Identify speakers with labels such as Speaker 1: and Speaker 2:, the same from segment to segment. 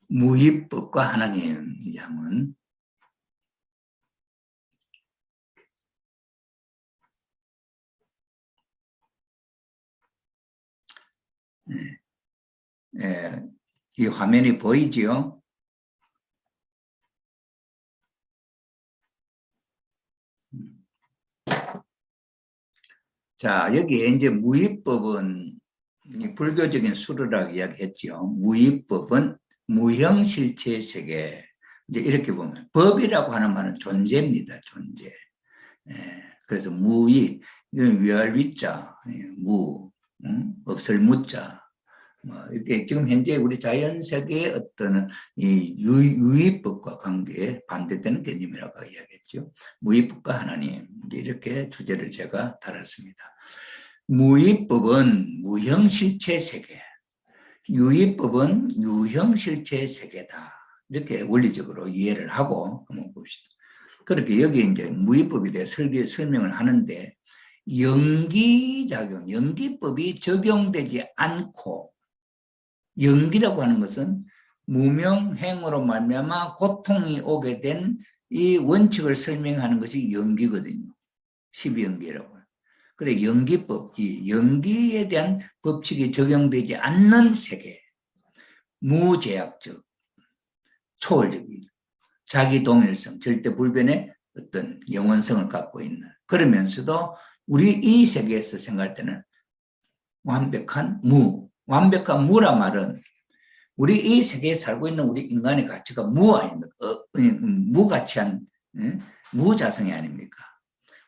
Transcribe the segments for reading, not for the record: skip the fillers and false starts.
Speaker 1: 무위법과 하나님 이제 한번 이 화면이 보이지요? 자, 여기에 이제 무위법은 불교적인 수로라고 이야기했죠. 무위법은 무형실체 세계. 이제 이렇게 보면 법이라고 하는 말은 존재입니다. 존재. 그래서 무위, 위할 위자, 무, 없을 무자. 이렇게 지금 현재 우리 자연 세계의 어떤 이 유의법과 관계에 반대되는 개념이라고 이야기했죠. 무의법과 하나님 이렇게 주제를 제가 달았습니다. 무의법은 무형실체 세계, 유의법은 유형실체 세계다. 이렇게 원리적으로 이해를 하고 한번 봅시다. 그렇게 여기 이제 무의법에 대해 설명을 하는데 연기작용, 연기법이 적용되지 않고 연기라고 하는 것은 무명행으로 말미암아 고통이 오게 된 이 원칙을 설명하는 것이 연기거든요. 12연기라고. 그래 연기법, 이 연기에 대한 법칙이 적용되지 않는 세계, 무제약적, 초월적인, 자기동일성, 절대 불변의 어떤 영원성을 갖고 있는, 그러면서도 우리 이 세계에서 생각할 때는 완벽한 무, 완벽한 무라 말은 우리 이 세계에 살고 있는 우리 인간의 가치가 무 아닙니까? 무가치한, 무자성이 아닙니까?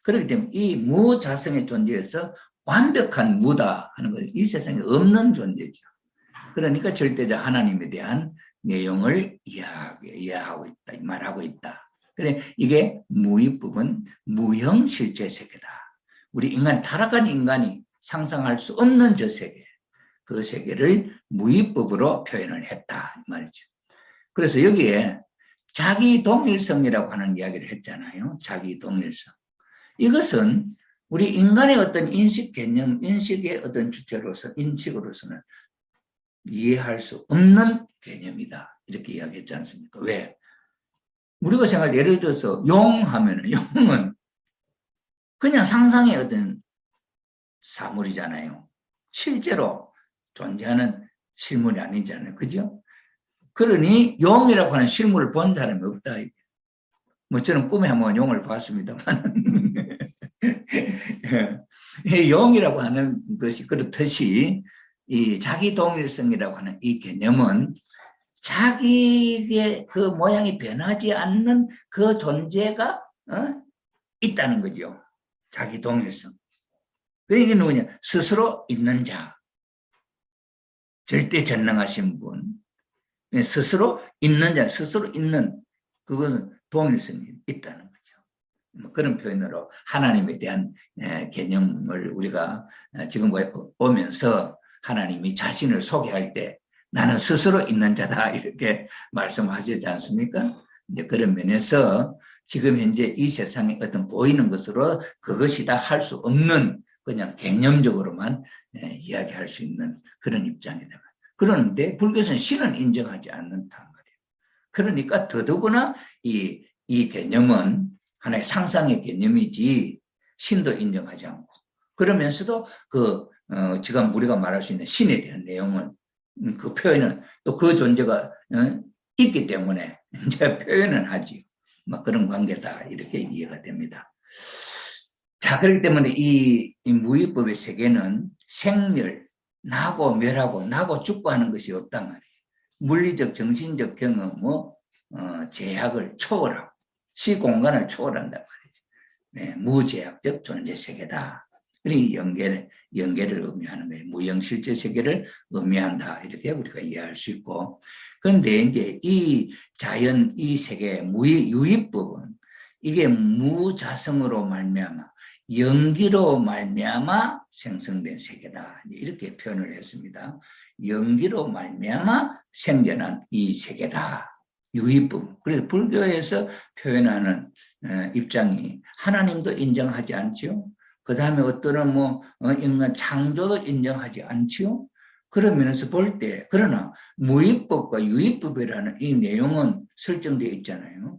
Speaker 1: 그렇기 때문에 이 무자성의 존재에서 완벽한 무다 하는 것은 이 세상에 없는 존재죠. 그러니까 절대자 하나님에 대한 내용을 이해하고 있다, 말하고 있다. 그래 이게 무의법은 무형실체 세계다. 우리 인간이 타락한 인간이 상상할 수 없는 저 세계. 그 세계를 무의법으로 표현을 했다 이 말이죠. 그래서 여기에 자기 동일성이라고 하는 이야기를 했잖아요. 자기 동일성. 이것은 우리 인간의 어떤 인식 개념, 인식의 어떤 주체로서 인식으로서는 이해할 수 없는 개념이다. 이렇게 이야기했지 않습니까? 왜? 우리가 생각할 예를 들어서 용 하면은 용은 그냥 상상의 어떤 사물이잖아요. 실제로 존재하는 실물이 아니잖아요. 그죠? 그러니 용이라고 하는 실물을 본 사람이 없다. 뭐 저는 꿈에 한번 용을 봤습니다만 용이라고 하는 것이 그렇듯이 이 자기동일성이라고 하는 이 개념은 자기의 그 모양이 변하지 않는 그 존재가 있다는 거죠. 자기동일성. 그게 누구냐? 스스로 있는 자. 절대 전능하신 분. 스스로 있는 자, 스스로 있는 그것은 동일성이 있다는 거죠. 그런 표현으로 하나님에 대한 개념을 우리가 지금 보면서 하나님이 자신을 소개할 때 나는 스스로 있는 자다 이렇게 말씀하시지 않습니까? 이제 그런 면에서 지금 현재 이 세상에 어떤 보이는 것으로 그것이다 할 수 없는 그냥 개념적으로만 이야기할 수 있는 그런 입장이다. 그런데 불교에서는 신은 인정하지 않는단 말이에요. 그러니까 더더구나 이 개념은 하나의 상상의 개념이지 신도 인정하지 않고 그러면서도 지금 우리가 말할 수 있는 신에 대한 내용은 그 표현은 또 그 존재가 있기 때문에 이제 표현은 하지. 뭐 그런 관계다 이렇게 이해가 됩니다. 자 그렇기 때문에 이 무의법의 세계는 생멸, 나고 멸하고 나고 죽고 하는 것이 없단 말이에요. 물리적 정신적 경험 제약을 초월하고 시공간을 초월한단 말이죠. 네, 무제약적 존재 세계다. 이 연계를 의미하는 거예요. 무형실제 세계를 의미한다. 이렇게 우리가 이해할 수 있고. 그런데 이제 이 자연, 이 세계, 유의법은 이게 무자성으로 말미암아, 연기로 말미암아 생성된 세계다. 이렇게 표현을 했습니다. 연기로 말미암아 생겨난 이 세계다. 유의법. 그래서 불교에서 표현하는 입장이 하나님도 인정하지 않죠. 그 다음에 어떤 인간 창조도 인정하지 않죠. 그런 면에서 볼 때, 그러나 무위법과 유위법이라는 이 내용은 설정되어 있잖아요.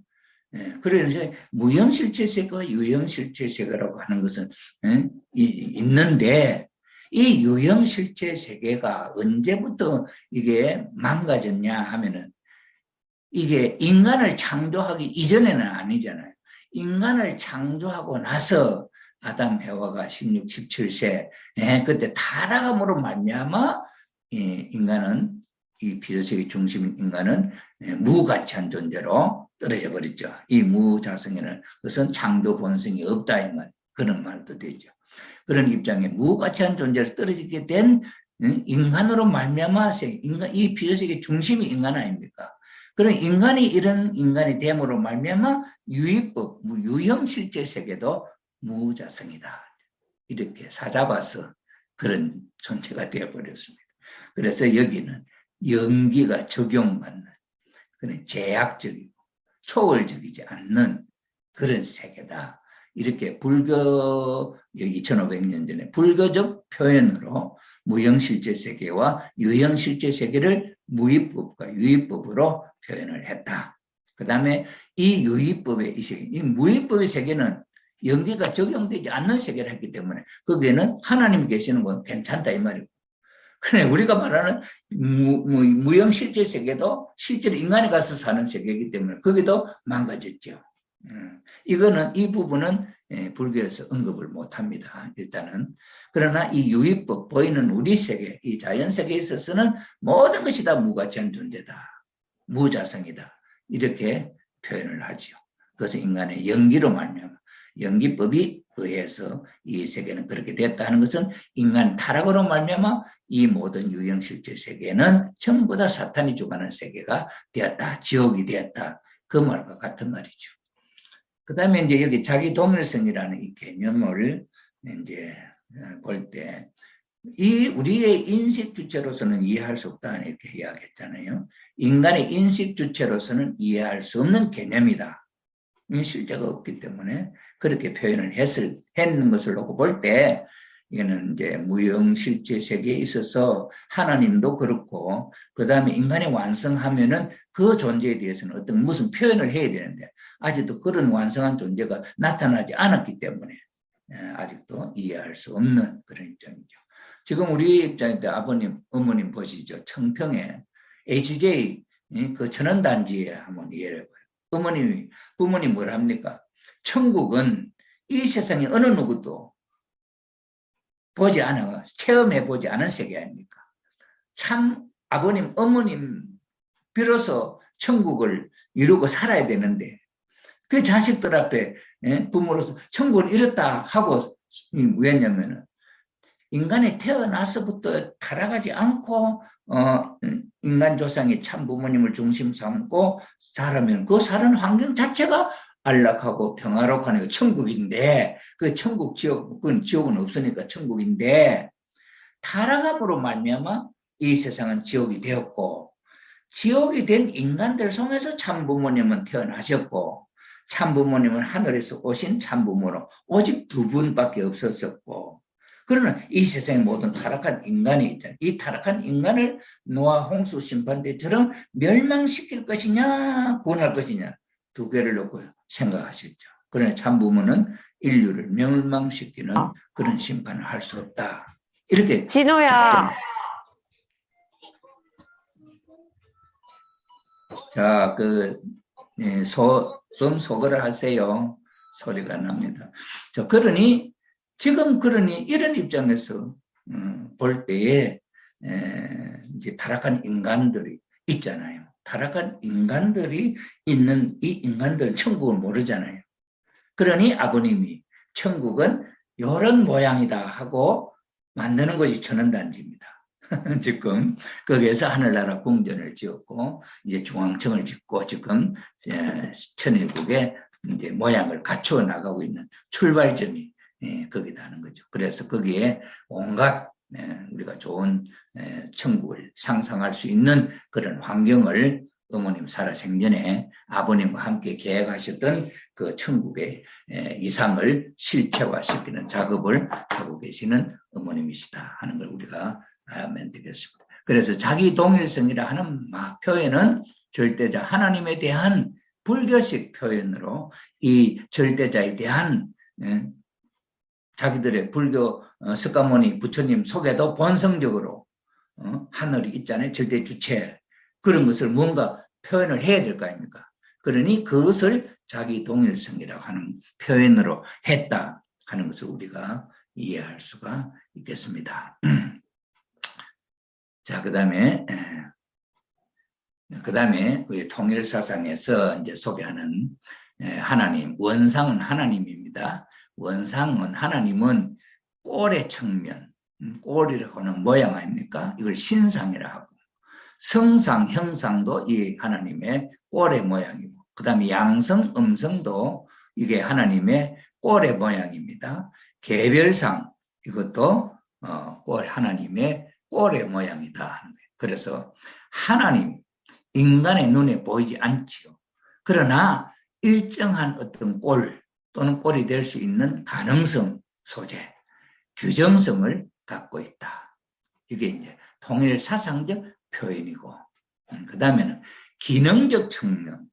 Speaker 1: 예, 그래서 이제 무형실체세계와 유형실체세계라고 하는 것은 있는데, 이 유형실체세계가 언제부터 이게 망가졌냐 하면은, 이게 인간을 창조하기 이전에는 아니잖아요. 인간을 창조하고 나서 아담 해와가 16, 17세 그때 타락함으로 말미암아 인간은 이 비로소의 중심인 인간은 무가치한 존재로 떨어져 버렸죠. 이 무자성에는 그것은 창조 본성이 없다 이 말, 그런 말도 되죠. 그런 입장에 무가치한 존재로 떨어지게 된 인간으로 말미암아 이 비로소의 중심이 인간 아닙니까? 그런 인간이 이런 인간이 됨으로 말미암아 유의법, 유형 실제 세계도 무자성이다. 이렇게 사잡아서 그런 존재가 되어버렸습니다. 그래서 여기는 연기가 적용받는 그런 제약적이고 초월적이지 않는 그런 세계다. 이렇게 불교 2500년 전에 불교적 표현으로 무형실제 세계와 유형실제 세계를 무위법과 유위법으로 표현을 했다. 그 다음에 이 유위법의 이 세계, 이 무위법의 세계는 연기가 적용되지 않는 세계를 했기 때문에 거기에는 하나님 계시는 건 괜찮다 이 말이고, 그래 우리가 말하는 무형 실제 세계도 실제로 인간이 가서 사는 세계이기 때문에 거기도 망가졌죠. 이거는 이 부분은 불교에서 언급을 못합니다. 일단은. 그러나 이 유의법 보이는 우리 세계, 이 자연 세계에 있어서는 모든 것이 다 무가치한 존재다, 무자성이다, 이렇게 표현을 하죠. 그래서 인간의 연기로 말미암아 연기법이 의해서 이 세계는 그렇게 됐다 하는 것은 인간 타락으로 말미암아 이 모든 유형실제 세계는 전부 다 사탄이 주관하는 세계가 되었다, 지옥이 되었다, 그 말과 같은 말이죠. 그 다음에 이제 여기 자기 동일성이라는 이 개념을 이제 볼 때, 이 우리의 인식 주체로서는 이해할 수 없다 이렇게 이야기했잖아요. 인간의 인식 주체로서는 이해할 수 없는 개념이다. 실제가 없기 때문에 그렇게 표현을 했는 것을 놓고 볼 때, 이거는 이제 무형실제 세계에 있어서 하나님도 그렇고, 그 다음에 인간이 완성하면은 그 존재에 대해서는 어떤 무슨 표현을 해야 되는데, 아직도 그런 완성한 존재가 나타나지 않았기 때문에 아직도 이해할 수 없는 그런 입장이죠. 지금 우리 입장인데 아버님, 어머님 보시죠. 청평에 HJ 그 천연단지에 한번 이해를 해봐요. 부모님 뭘 합니까? 천국은 이 세상에 어느 누구도 보지 않아, 체험해 보지 않은 세계 아닙니까? 참 아버님, 어머님 비로소 천국을 이루고 살아야 되는데, 그 자식들 앞에 부모로서 천국을 이뤘다 하고, 왜냐면은 인간이 태어나서부터 타락하지 않고 인간 조상이 참 부모님을 중심 삼고 자라면 그 사는 환경 자체가 안락하고 평화롭고 하는 천국인데, 그 천국 지옥은 없으니까 천국인데, 타락함으로 말미암아 이 세상은 지옥이 되었고, 지옥이 된 인간들 속에서 참 부모님은 태어나셨고, 참 부모님은 하늘에서 오신 참 부모로 오직 두 분밖에 없었었고, 그러나 이 세상에 모든 타락한 인간이 있잖아요. 이 타락한 인간을 노아 홍수 심판 때처럼 멸망시킬 것이냐 구원할 것이냐, 두 개를 놓고 생각하셨죠. 그러나 참 부모는 인류를 멸망시키는 그런 심판을 할 수 없다, 이렇게.
Speaker 2: 진호야.
Speaker 1: 자, 소거를 하세요. 소리가 납니다. 자, 그러니 이런 입장에서 볼 때에 이제 타락한 인간들이 있잖아요. 타락한 인간들이 있는 이 인간들은 천국을 모르잖아요. 그러니 아버님이 천국은 이런 모양이다 하고 만드는 것이 천연단지입니다. 지금 거기에서 하늘나라 궁전을 지었고 이제 중앙청을 짓고 지금 천일국의 이제 모양을 갖추어 나가고 있는 출발점이 거기다 하는 거죠. 그래서 거기에 온갖 우리가 좋은 천국을 상상할 수 있는 그런 환경을 어머님 살아생전에 아버님과 함께 계획하셨던 그 천국의 이상을 실체화시키는 작업을 하고 계시는 어머님이시다 하는 걸 우리가 하면 되겠습니다. 그래서 자기 동일성이라 하는 표현은 절대자, 하나님에 대한 불교식 표현으로 이 절대자에 대한 자기들의 불교 석가모니 부처님 속에도 본성적으로 하늘이 있잖아요. 절대 주체. 그런 것을 뭔가 표현을 해야 될 거 아닙니까? 그러니 그것을 자기 동일성이라고 하는 표현으로 했다 하는 것을 우리가 이해할 수가 있겠습니다. 자, 그 다음에 우리 통일사상에서 이제 소개하는 하나님, 원상은 하나님입니다. 원상은 하나님은 꼴의 측면, 꼴이라고 하는 모양 아닙니까? 이걸 신상이라 하고, 성상, 형상도 이 하나님의 꼴의 모양이고, 그 다음에 양성, 음성도 이게 하나님의 꼴의 모양입니다. 개별상, 이것도 하나님의 꼴의 모양이다. 그래서 하나님, 인간의 눈에 보이지 않지요. 그러나 일정한 어떤 꼴 또는 꼴이 될 수 있는 가능성, 소재, 규정성을 갖고 있다. 이게 이제 통일 사상적 표현이고, 그 다음에는 기능적 측면.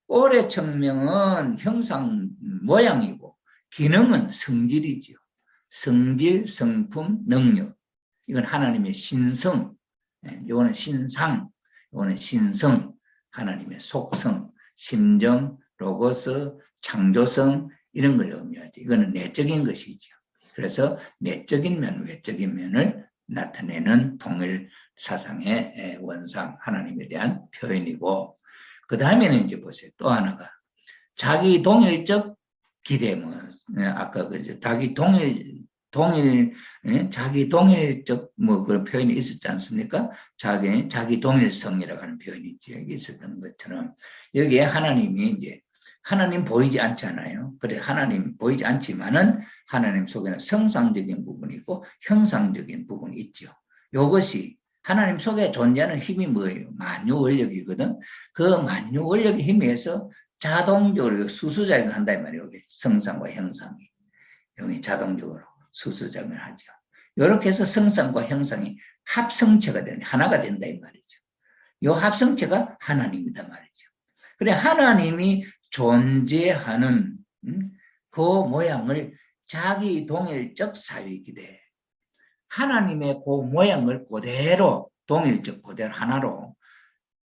Speaker 1: 꼴의 측면은 형상 모양이고, 기능은 성질이지요. 성질, 성품, 능력. 이건 하나님의 신성, 이거는 신상, 이거는 신성, 하나님의 속성, 심정, 로고스, 창조성 이런 걸 의미하죠. 이거는 내적인 것이죠. 그래서 내적인 면, 외적인 면을 나타내는 통일 사상의 원상, 하나님에 대한 표현이고, 그 다음에는 이제 보세요. 또 하나가 자기 동일적 기대, 아까 자기 자기 동일적 그런 표현이 있었지 않습니까? 자기 동일성이라고 하는 표현이 있었던 것처럼 여기에 하나님이 이제 하나님 보이지 않잖아요. 그래 하나님 보이지 않지만은 하나님 속에는 성상적인 부분이 있고 형상적인 부분이 있죠. 이것이 하나님 속에 존재하는 힘이 뭐예요? 만유원력이거든. 그 만유원력의 힘에 의해서 자동적으로 수수작용을 한다 이 말이에요. 성상과 형상이 여기 자동적으로 수수작용을 하죠. 이렇게 해서 성상과 형상이 합성체가 되는 하나가 된다 이 말이죠. 이 합성체가 하나님이다 말이죠. 그래 하나님이 존재하는 그 모양을 자기 동일적 사위기대 하나님의 그 모양을 그대로 동일적 그대로 하나로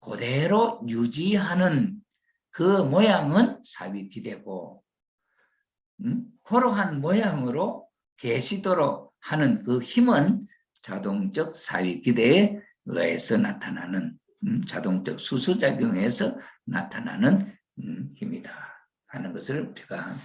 Speaker 1: 그대로 유지하는 그 모양은 사위기대고 그러한 모양으로 계시도록 하는 그 힘은 자동적 사위기대에 의해서 나타나는 자동적 수수작용에서 나타나는 힘이다 하는 것을 우리가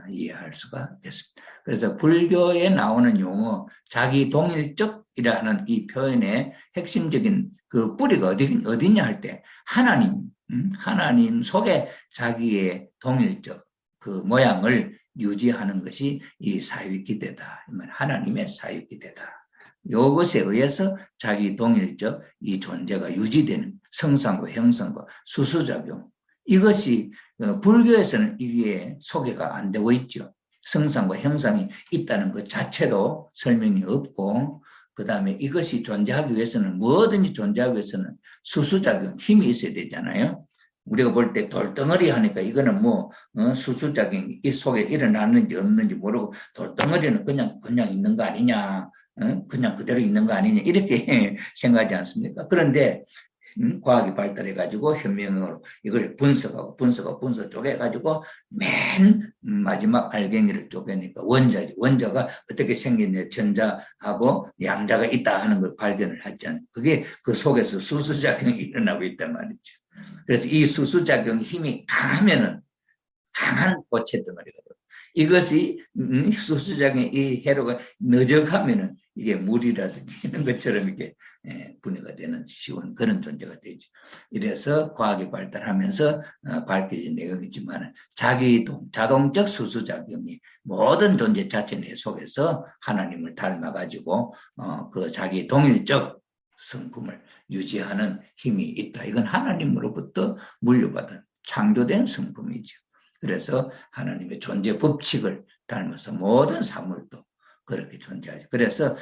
Speaker 1: 이해할 수가 있겠습니다. 그래서 불교에 나오는 용어 자기 동일적이라 하는 이 표현의 핵심적인 그 뿌리가 어디냐 할 때 하나님 속에 자기의 동일적 그 모양을 유지하는 것이 이 사위기대다. 하나님의 사위기대다. 이것에 의해서 자기 동일적 이 존재가 유지되는 성상과 형상과 수수작용. 이것이 불교에서는 이게 소개가 안 되고 있죠. 성상과 형상이 있다는 것 자체도 설명이 없고 그 다음에 이것이 존재하기 위해서는 뭐든지 존재하기 위해서는 수수작용, 힘이 있어야 되잖아요. 우리가 볼 때 돌덩어리 하니까 이거는 수수작용이 이 속에 일어났는지 없는지 모르고 돌덩어리는 그냥 있는 거 아니냐, 그냥 그대로 있는 거 아니냐 이렇게 생각하지 않습니까? 그런데 과학이 발달해가지고 현명으로 이걸 분석 쪼개가지고 맨 마지막 알갱이를 쪼개니까 원자가 어떻게 생겼냐 전자하고 양자가 있다 하는 걸 발견을 하잖아요. 그게 그 속에서 수수작용이 일어나고 있단 말이죠. 그래서 이 수수작용 힘이 강하면은 강한 고체 덩어리가 돼요. 이것이 수수작용의 이 해로가 너적하면은 이게 물이라든지 이런 것처럼 이렇게 분해가 되는 쉬운 그런 존재가 되죠. 이래서 과학이 발달하면서 밝혀진 내용이지만 자동적 수수작용이 모든 존재 자체 내 속에서 하나님을 닮아가지고 그 자기 동일적 성품을 유지하는 힘이 있다. 이건 하나님으로부터 물려받은 창조된 성품이죠. 그래서 하나님의 존재 법칙을 닮아서 모든 사물도 그렇게 존재하죠. 그래서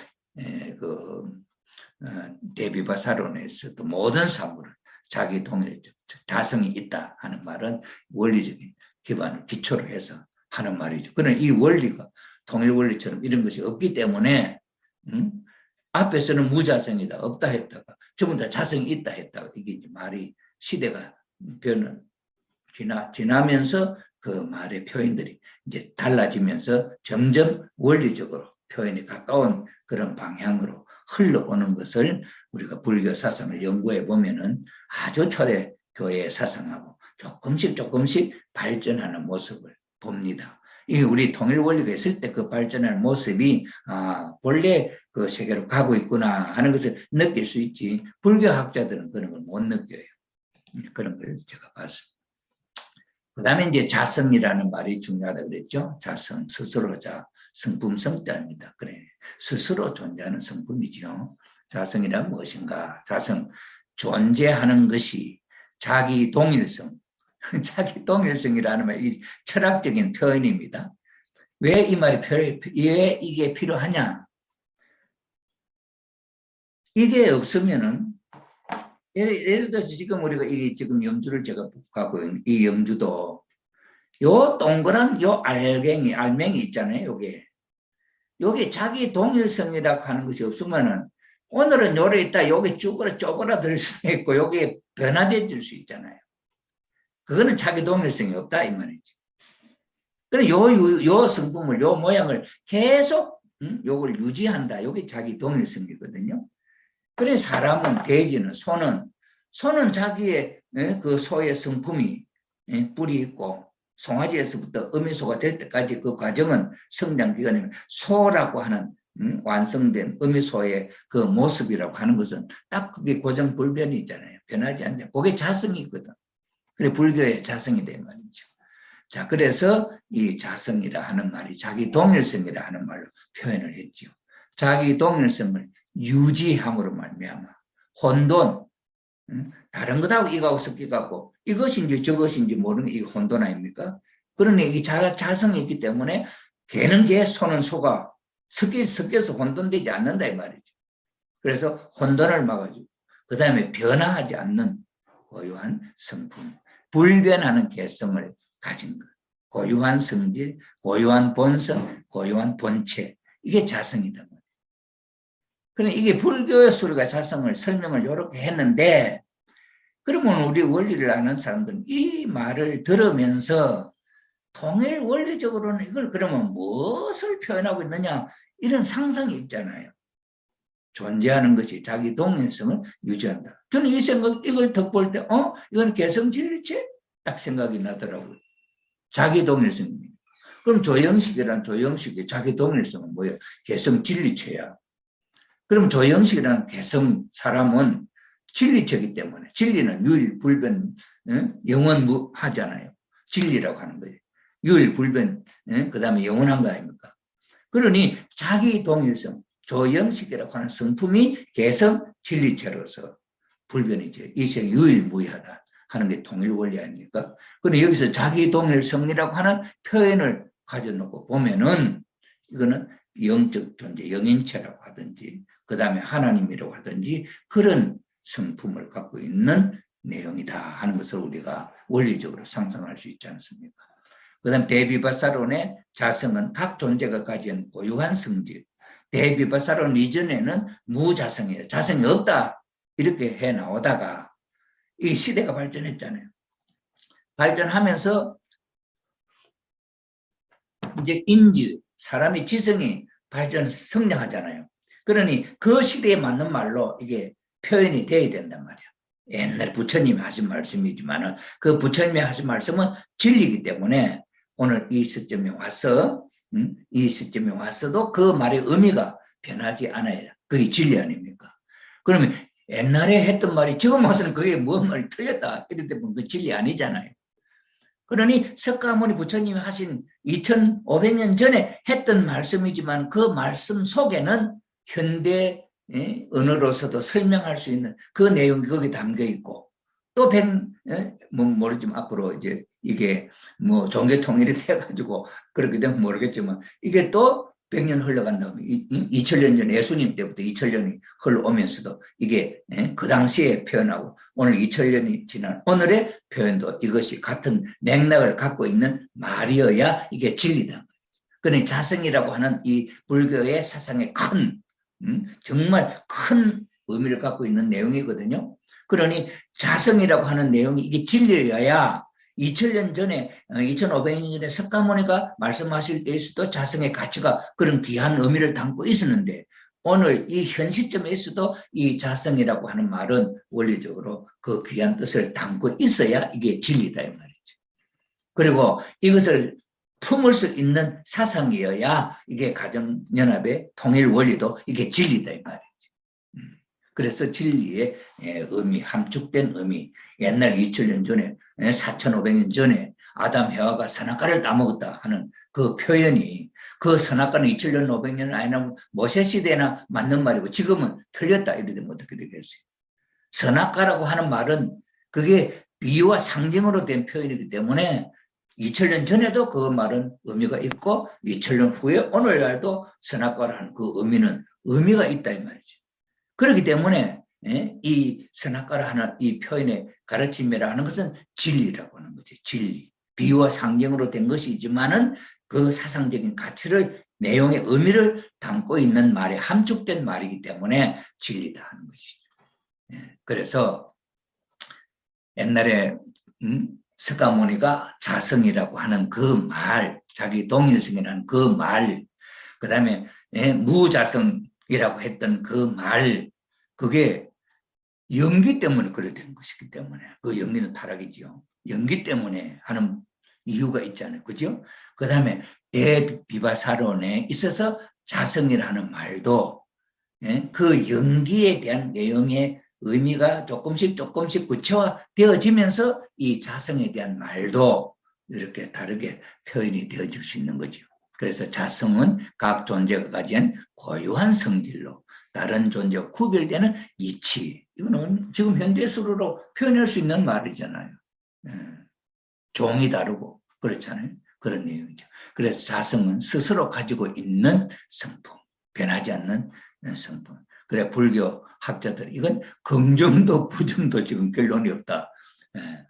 Speaker 1: 대비바사론에서도 모든 사물은 자기 동일적 자성이 있다 하는 말은 원리적인 기반을 기초로 해서 하는 말이죠. 그러나 이 원리가 통일 원리처럼 이런 것이 없기 때문에 앞에서는 무자성이다 없다 했다가 전부 다 자성이 있다 했다가 이게 이제 말이 시대가 지나면서 그 말의 표현들이 이제 달라지면서 점점 원리적으로 표현이 가까운 그런 방향으로 흘러오는 것을 우리가 불교 사상을 연구해 보면은 아주 초대 교회의 사상하고 조금씩 발전하는 모습을 봅니다. 이게 우리 통일 원리가 있을 때 그 발전하는 모습이 본래 그 세계로 가고 있구나 하는 것을 느낄 수 있지 불교학자들은 그런 걸 못 느껴요. 그런 걸 제가 봤습니다. 그 다음에 이제 자성이라는 말이 중요하다 그랬죠. 자성, 스스로자, 성품 성자입니다. 그래, 스스로 존재하는 성품이죠. 자성이란 무엇인가? 자성, 존재하는 것이 자기 동일성, 자기 동일성이라는 말이 철학적인 표현입니다. 왜 이 말이 왜 이게 필요하냐? 이게 없으면은 예를 들어서 지금 우리가 이 지금 염주를 제가 갖고 있는 이 염주도 요 동그란 요 알맹이 있잖아요. 요게 자기 동일성이라고 하는 것이 없으면은 오늘은 요래 있다 요게 쪼그라들 수도 있고 요게 변화될 수 있잖아요. 그거는 자기 동일성이 없다 이 말이지. 그래 요 성품을 요 모양을 계속 요걸 유지한다. 요게 자기 동일성이거든요. 그래 사람은 돼지는 소는 자기의 그 소의 성품이 뿔이 있고 송아지에서부터 어미소가 될 때까지 그 과정은 성장 기간이면 소라고 하는 완성된 어미소의 그 모습이라고 하는 것은 딱 그게 고정불변이 있잖아요. 변하지 않죠. 그게 자성이 있거든. 그래 불교의 자성이 된 말이죠. 자, 그래서 이 자성이라 하는 말이 자기 동일성이라 하는 말로 표현을 했죠. 자기 동일성을 유지함으로 말미암아 혼돈, 다른 것하고 이거하고 섞여갖고 이것인지 저것인지 모르는 이 혼돈 아닙니까? 그러니 이 자성이 있기 때문에 개는 개, 소는 소가 섞여서 혼돈되지 않는다 이 말이죠. 그래서 혼돈을 막아주고 그 다음에 변화하지 않는 고유한 성품, 불변하는 개성을 가진 것, 고유한 성질, 고유한 본성, 고유한 본체, 이게 자성이다. 그러니 이게 불교의 수리가 자성을 설명을 이렇게 했는데 그러면 우리 원리를 아는 사람들은 이 말을 들으면서 통일 원리적으로는 이걸 그러면 무엇을 표현하고 있느냐 이런 상상이 있잖아요. 존재하는 것이 자기 동일성을 유지한다. 저는 이 생각 이걸 딱 볼 때 이건 개성진리체? 딱 생각이 나더라고요. 자기 동일성입니다. 그럼 조영식의 자기 동일성은 뭐예요? 개성진리체야. 그럼 조영식이라는 개성 사람은 진리체이기 때문에 진리는 유일불변 영원하잖아요. 진리라고 하는 거예요. 유일불변 그 다음에 영원한 거 아닙니까? 그러니 자기 동일성 조영식이라고 하는 성품이 개성 진리체로서 불변이죠. 이 세계 유일무이하다 하는 게 통일 원리 아닙니까? 그런데 여기서 자기 동일성이라고 하는 표현을 가져놓고 보면은 이거는 영적 존재, 영인체라고 하든지 그 다음에 하나님이라고 하든지 그런 성품을 갖고 있는 내용이다 하는 것을 우리가 원리적으로 상상할 수 있지 않습니까? 그 다음 대비바사론의 자성은 각 존재가 가진 고유한 성질, 대비바사론 이전에는 무자성이에요. 자성이 없다 이렇게 해나오다가 이 시대가 발전했잖아요. 발전하면서 이제 인지, 사람의 지성이 성장하잖아요. 그러니 그 시대에 맞는 말로 이게 표현이 돼야 된단 말이야. 옛날 부처님이 하신 말씀이지만 그 부처님이 하신 말씀은 진리이기 때문에 오늘 이 시점에 와서도 그 말의 의미가 변하지 않아요. 그게 진리 아닙니까? 그러면 옛날에 했던 말이 지금 와서는 그게 무슨 말이 틀렸다 이럴 때 보면 그 진리 아니잖아요. 그러니 석가모니 부처님이 하신 2500년 전에 했던 말씀이지만 그 말씀 속에는 현대 언어로서도 설명할 수 있는 그 내용이 거기 담겨 있고 또 모르지만 앞으로 이제 이게 뭐 종교 통일이 돼가지고 그렇게 되면 모르겠지만 이게 또 100년 흘러간 다음에 2000년 전 예수님 때부터 2000년이 흘러오면서도 이게 그 당시에 표현하고 오늘 2000년이 지난 오늘의 표현도 이것이 같은 맥락을 갖고 있는 말이어야 이게 진리다. 그러니 자성이라고 하는 이 불교의 사상의 큰 정말 큰 의미를 갖고 있는 내용이거든요. 그러니 자성이라고 하는 내용이 이게 진리여야 2000년 전에 2500년 전에 석가모니가 말씀하실 때에서도 자성의 가치가 그런 귀한 의미를 담고 있었는데 오늘 이 현 시점에서도 이 자성이라고 하는 말은 원리적으로 그 귀한 뜻을 담고 있어야 이게 진리다 이 말이죠. 그리고 이것을 품을 수 있는 사상이어야 이게 가정연합의 통일 원리도 이게 진리다 이 말이죠. 그래서 진리의 의미, 함축된 의미, 옛날 2000년 전에 4500년 전에 아담 해와가 선악과를 따먹었다 하는 그 표현이 그 선악과는 2000년 500년 아니면 모세 시대나 맞는 말이고 지금은 틀렸다 이러면 어떻게 되겠어요? 선악과라고 하는 말은 그게 비유와 상징으로 된 표현이기 때문에 2000년 전에도 그 말은 의미가 있고 2000년 후에 오늘날도 선악과라는 그 의미는 의미가 있다 이 말이죠. 그렇기 때문에 이 선악과라 하는 이 표현의 가르침이라 하는 것은 진리라고 하는 거죠. 진리. 비유와 상징으로 된 것이지만은 그 사상적인 가치를 내용의 의미를 담고 있는 말에 함축된 말이기 때문에 진리다 하는 것이죠. 그래서 옛날에 석가모니가 자성이라고 하는 그 말, 자기 동일성이라는 그 말, 그 다음에 무자성이라고 했던 그 말, 그게 연기 때문에 그래 된 것이기 때문에 그 연기는 타락이죠. 연기 때문에 하는 이유가 있잖아요. 그죠? 그 다음에 대비바사론에 있어서 자성이라는 말도 그 연기에 대한 내용의 의미가 조금씩 구체화되어지면서 이 자성에 대한 말도 이렇게 다르게 표현이 되어질 수 있는 거죠. 그래서 자성은 각 존재가 가진 고유한 성질로 다른 존재와 구별되는 이치. 이거는 지금 현대수로 표현할 수 있는 말이잖아요. 종이 다르고 그렇잖아요. 그런 내용이죠. 그래서 자성은 스스로 가지고 있는 성품, 변하지 않는 성품. 그래 불교 학자들 이건 긍정도 부정도 지금 결론이 없다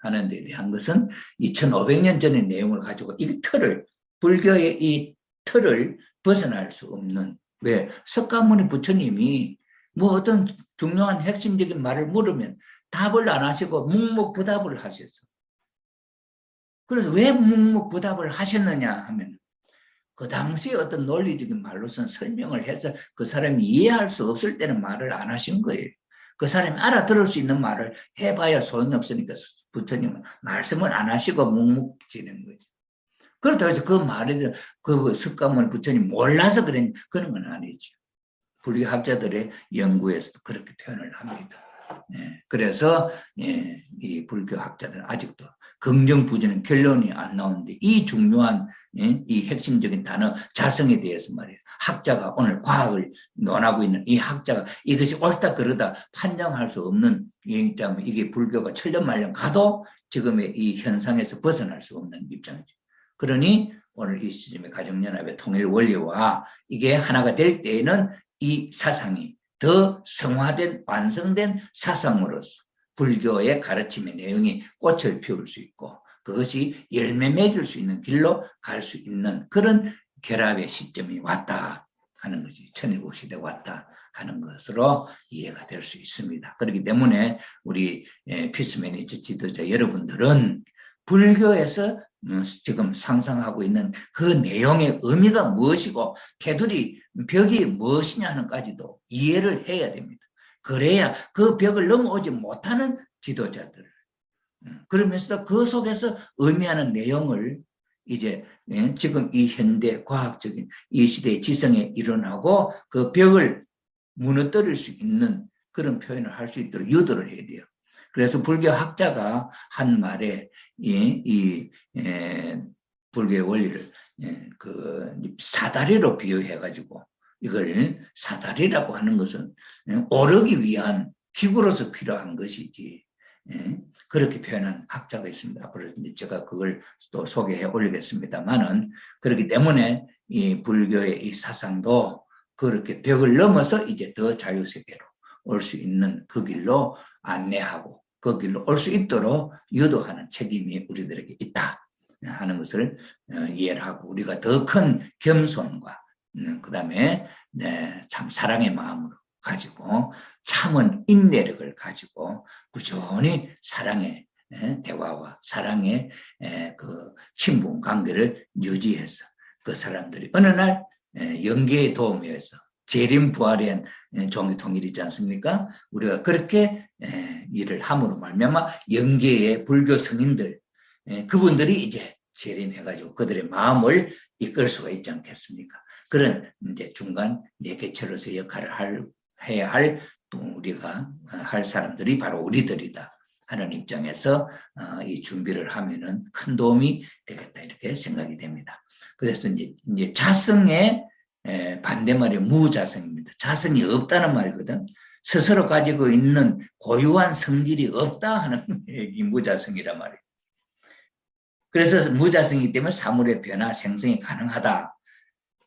Speaker 1: 하는 데 대한 것은 2500년 전의 내용을 가지고 이 틀을 불교의 이 틀을 벗어날 수 없는 왜 석가모니 부처님이 뭐 어떤 중요한 핵심적인 말을 물으면 답을 안 하시고 묵묵부답을 하셨어. 그래서 왜 묵묵부답을 하셨느냐 하면 그 당시에 어떤 논리적인 말로선 설명을 해서 그 사람이 이해할 수 없을 때는 말을 안 하신 거예요. 그 사람이 알아들을 수 있는 말을 해봐야 소용이 없으니까 부처님은 말씀을 안 하시고 묵묵지는 거죠. 그렇다고 해서 그 말에 그 석가모니 부처님 몰라서 그런 건 아니죠. 불교학자들의 연구에서도 그렇게 표현을 합니다. 그래서 이 불교학자들은 아직도 긍정 부정은 결론이 안 나오는데 이 중요한 이 핵심적인 단어 자성에 대해서 말이에요. 학자가 오늘 과학을 논하고 있는 이 학자가 이것이 옳다 그르다 판정할 수 없는 얘기자면 이게 불교가 천년만년 가도 지금의 이 현상에서 벗어날 수 없는 입장이죠. 그러니 오늘 이 시점의 가정연합의 통일 원리와 이게 하나가 될 때에는 이 사상이 더 성화된 완성된 사상으로서 불교의 가르침의 내용이 꽃을 피울 수 있고 그것이 열매 맺을 수 있는 길로 갈 수 있는 그런 결합의 시점이 왔다 하는 것이 천일국 시대에 왔다 하는 것으로 이해가 될 수 있습니다. 그렇기 때문에 우리 피스매니저 지도자 여러분들은 불교에서 지금 상상하고 있는 그 내용의 의미가 무엇이고 테두리 벽이 무엇이냐는까지도 이해를 해야 됩니다. 그래야 그 벽을 넘어오지 못하는 지도자들 그러면서도 그 속에서 의미하는 내용을 이제 지금 이 현대 과학적인 이 시대의 지성에 일어나고 그 벽을 무너뜨릴 수 있는 그런 표현을 할 수 있도록 유도를 해야 돼요. 그래서 불교 학자가 한 말에 이 불교의 원리를 그 사다리로 비유해가지고 이걸 사다리라고 하는 것은 오르기 위한 기구로서 필요한 것이지 그렇게 표현한 학자가 있습니다. 앞으로 제가 그걸 또 소개해 올리겠습니다만은, 그렇기 때문에 이 불교의 이 사상도 그렇게 벽을 넘어서 이제 더 자유세계로 올 수 있는 그 길로 안내하고 그 길로 올 수 있도록 유도하는 책임이 우리들에게 있다 하는 것을 이해를 하고, 우리가 더 큰 겸손과 그 다음에 참 사랑의 마음으로 가지고 참은 인내력을 가지고 꾸준히 사랑의 대화와 사랑의 그 친분 관계를 유지해서 그 사람들이 어느 날 영계의 도움에서 재림부활한 종교 통일이 있지 않습니까? 우리가 그렇게 일을 함으로 말미암아 영계의 불교 성인들 그분들이 이제 재림해가지고 그들의 마음을 이끌 수가 있지 않겠습니까? 그런 이제 중간 매개체로서 역할을 해야 할 또 우리가 할 사람들이 바로 우리들이다 하는 입장에서 이 준비를 하면은 큰 도움이 되겠다 이렇게 생각이 됩니다. 그래서 이제 자성의 반대말이 무자성입니다. 자성이 없다는 말이거든. 스스로 가지고 있는 고유한 성질이 없다 하는 이 무자성이란 말이에요. 그래서 무자성이기 때문에 사물의 변화, 생성이 가능하다.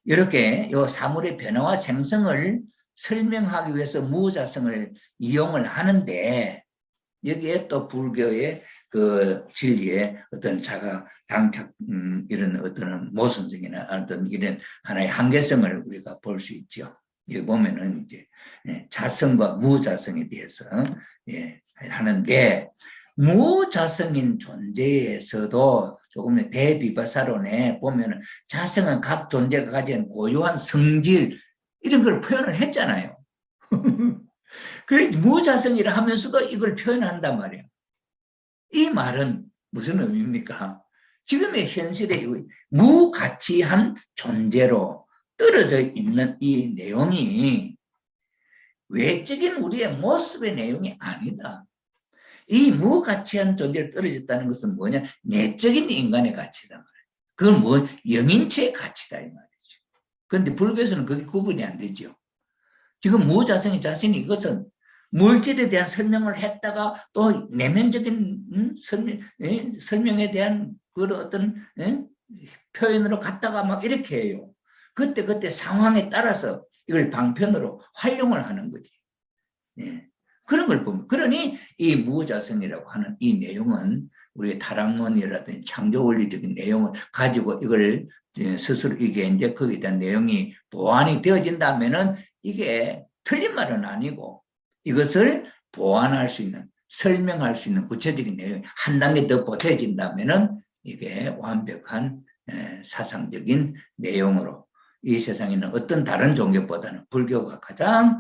Speaker 1: 이렇게 이 사물의 변화와 생성을 설명하기 위해서 무자성을 이용을 하는데, 여기에 또 불교의 그 진리의 어떤 자가 당착, 이런 어떤 모순성이나 어떤 이런 하나의 한계성을 우리가 볼 수 있죠. 여기 보면은 이제 자성과 무자성에 대해서 하는데, 무자성인 존재에서도 조금 대비바사론에 보면은 자성은 각 존재가 가진 고유한 성질 이런 걸 표현을 했잖아요. 그래 무자성이라 하면서도 이걸 표현한단 말이에요. 이 말은 무슨 의미입니까? 지금의 현실에 무가치한 존재로 떨어져 있는 이 내용이 외적인 우리의 모습의 내용이 아니다. 이 무가치한 존재로 떨어졌다는 것은 뭐냐? 내적인 인간의 가치다 말이에요. 그건 뭐 영인체의 가치다 이 말이죠. 그런데 불교에서는 그게 구분이 안 되죠. 지금 무자성의 자신이 이것은 물질에 대한 설명을 했다가 또 내면적인 설명에 대한 그런 어떤 표현으로 갔다가 막 이렇게 해요. 그때 상황에 따라서 이걸 방편으로 활용을 하는 거지. 그런 걸 보면, 그러니 이 무자성이라고 하는 이 내용은 우리의 타락론이라든지 창조 원리적인 내용을 가지고 이걸 스스로 이게 이제 거기에 대한 내용이 보완이 되어진다면은 이게 틀린 말은 아니고 이것을 보완할 수 있는, 설명할 수 있는 구체적인 내용이 한 단계 더 보태진다면은 이게 완벽한 사상적인 내용으로 이 세상에 있는 어떤 다른 종교보다는 불교가 가장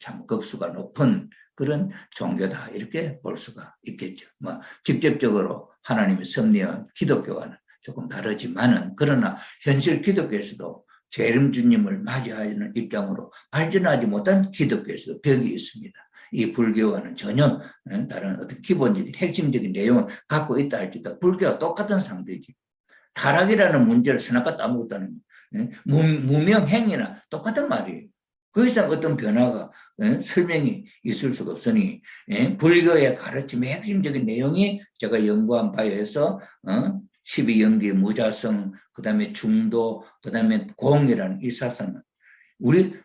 Speaker 1: 참 급수가 높은 그런 종교다 이렇게 볼 수가 있겠죠. 뭐 직접적으로 하나님의 섭리와 기독교와는 조금 다르지만은, 그러나 현실 기독교에서도 재림주님을 맞이하는 입장으로 발전하지 못한 기독교에서도 벽이 있습니다. 이 불교와는 전혀 다른 어떤 기본적인 핵심적인 내용을 갖고 있다 할지라도 불교와 똑같은 상태지. 타락이라는 문제를 생각도 아무것도 안 합니다. 무명행위나 똑같은 말이에요. 그 이상 어떤 변화가 설명이 있을 수가 없으니 불교의 가르침의 핵심적인 내용이 제가 연구한 바에 의해서 12연계 무자성, 그 다음에 중도, 그 다음에 공이라는 이 사상은 우리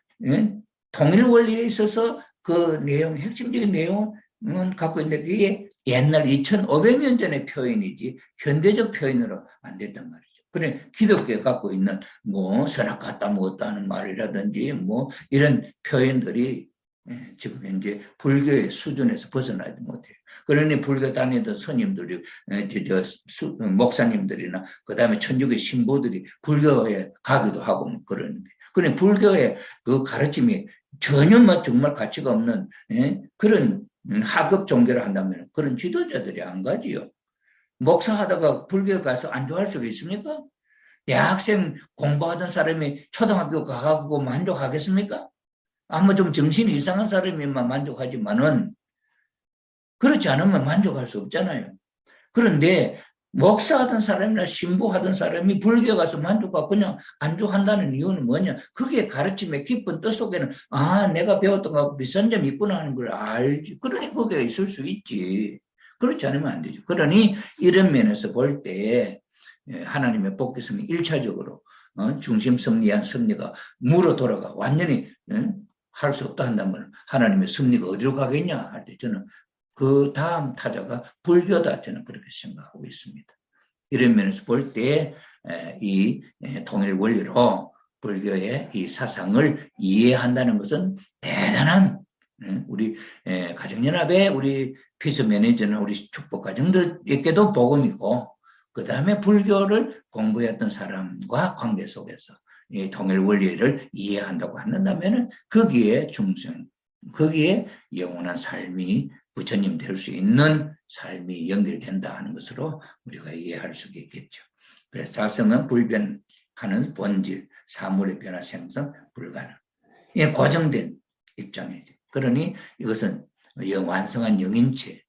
Speaker 1: 통일 원리에 있어서 그 내용, 핵심적인 내용은 갖고 있는데 그게 옛날 2500년 전의 표현이지 현대적 표현으로 안 됐단 말이죠. 그래 기독교에 갖고 있는 뭐 선악 갖다 먹었다 하는 말이라든지 뭐 이런 표현들이 지금 현재 불교의 수준에서 벗어나지 못해요. 그러니 불교 다니던 스님들이, 목사님들이나 그 다음에 천주교 신부들이 불교에 가기도 하고 뭐 그러는 거예요. 그러니 불교의 그 가르침이 전혀 정말 가치가 없는 그런 하급 종교를 한다면 그런 지도자들이 안 가지요. 목사하다가 불교에 가서 안 좋아할 수가 있습니까? 대학생 공부하던 사람이 초등학교 가고 만족하겠습니까? 아마 좀 정신이 이상한 사람이만 만족하지만은 그렇지 않으면 만족할 수 없잖아요. 그런데 목사하던 사람이나 신부하던 사람이 불교 가서 만족하고 그냥 안주한다는 이유는 뭐냐? 그게 가르침의 깊은 뜻 속에는 내가 배웠던 거하고 비슷한 점이 있구나 하는 걸 알지. 그러니 그게 있을 수 있지. 그렇지 않으면 안 되죠. 그러니 이런 면에서 볼 때 하나님의 복귀성이 1차적으로 중심 섭리한 섭리가 무로 돌아가 완전히 할 수 없다 한다면 하나님의 섭리가 어디로 가겠냐 할 때 저는 그 다음 타자가 불교다 저는 그렇게 생각하고 있습니다. 이런 면에서 볼 때 이 통일 원리로 불교의 이 사상을 이해한다는 것은 대단한 우리 가정연합의 우리 피스 매니저는 우리 축복 가정들에게도 복음이고 그 다음에 불교를 공부했던 사람과 관계 속에서 이 통일 원리를 이해한다고 한다면 거기에 중생, 거기에 영원한 삶이 부처님 될 수 있는 삶이 연결된다 하는 것으로 우리가 이해할 수 있겠죠. 그래서 자성은 불변하는 본질, 사물의 변화 생성 불가능. 이게 고정된 입장이죠. 그러니 이것은 완성한 영인체,